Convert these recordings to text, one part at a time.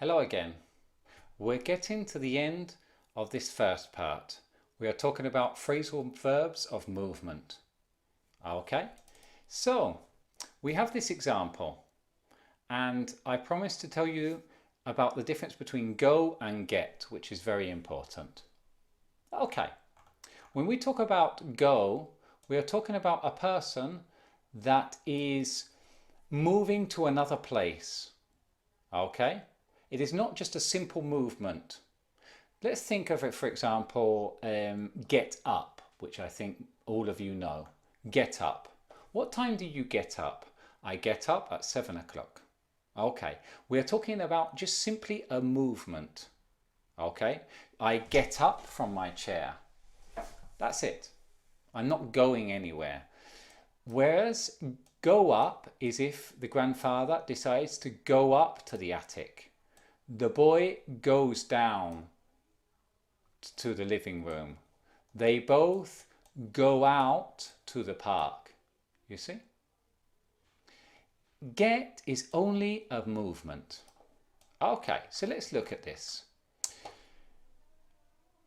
Hello again. We're getting to the end of this first part. We are talking about phrasal verbs of movement. Okay, so we have this example and I promised to tell you about the difference between go and get, which is very important. Okay, when we talk about go, we are talking about a person that is moving to another place. Okay, it is not just a simple movement. Let's think of it, for example, get up, which I think all of you know. Get up. What time do you get up? I get up at 7 o'clock. Okay, we are talking about just simply a movement. Okay, I get up from my chair. That's it. I'm not going anywhere. Whereas go up is if the grandfather decides to go up to the attic. The boy goes down to the living room. They both go out to the park. You see? Get is only a movement. Okay, so let's look at this.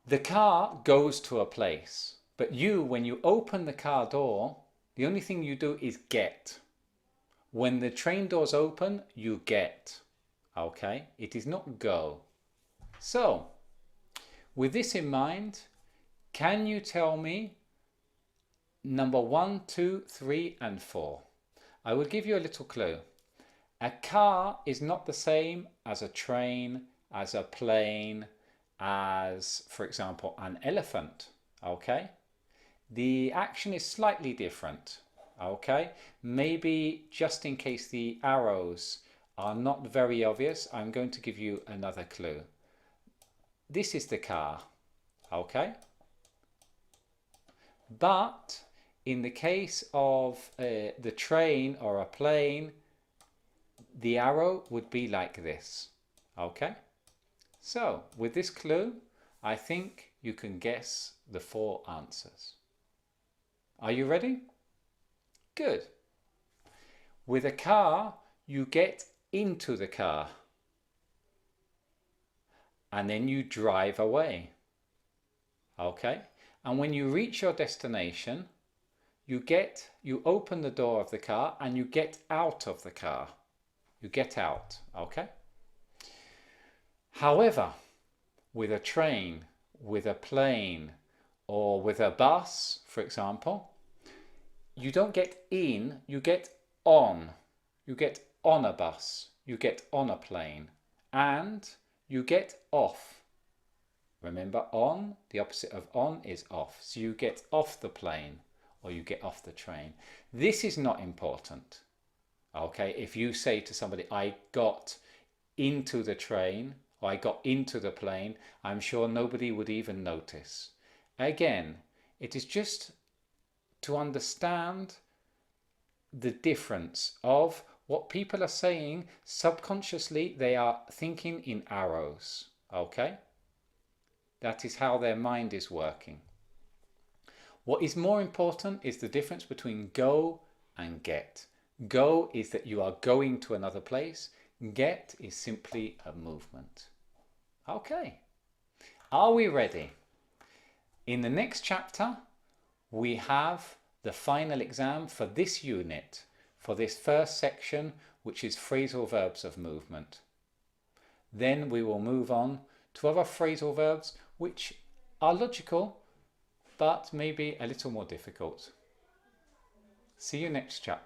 The car goes to a place, but you, when you open the car door, the only thing you do is get. When the train doors open, you get. Okay, it is not go. So, with this in mind, can you tell me number 1, 2, 3 and 4? I will give you a little clue. A car is not the same as a train, as a plane, as, for example, an elephant. Okay? The action is slightly different. Okay? Maybe just in case the arrows are not very obvious, I'm going to give you another clue. This is the car. Okay? But in the case of the train or a plane, the arrow would be like this. Okay? So, with this clue, I think you can guess the 4 answers. Are you ready? Good. With a car, you get into the car. And then you drive away. Okay? And when you reach your destination, you open the door of the car and you get out of the car. You get out. Okay? However, with a train, with a plane, or with a bus, for example, you don't get in, you get on. You get on a bus, you get on a plane, and you get off. Remember, on, the opposite of on is off. So you get off the plane or you get off the train. This is not important. Okay, if you say to somebody, I got into the train or I got into the plane, I'm sure nobody would even notice. Again, it is just to understand the difference of what people are saying. Subconsciously, they are thinking in arrows. Okay? That is how their mind is working. What is more important is the difference between go and get. Go is that you are going to another place. Get is simply a movement. Okay. Are we ready? In the next chapter, we have the final exam for this unit, for this first section, which is phrasal verbs of movement. Then we will move on to other phrasal verbs which are logical, but maybe a little more difficult. See you next chapter.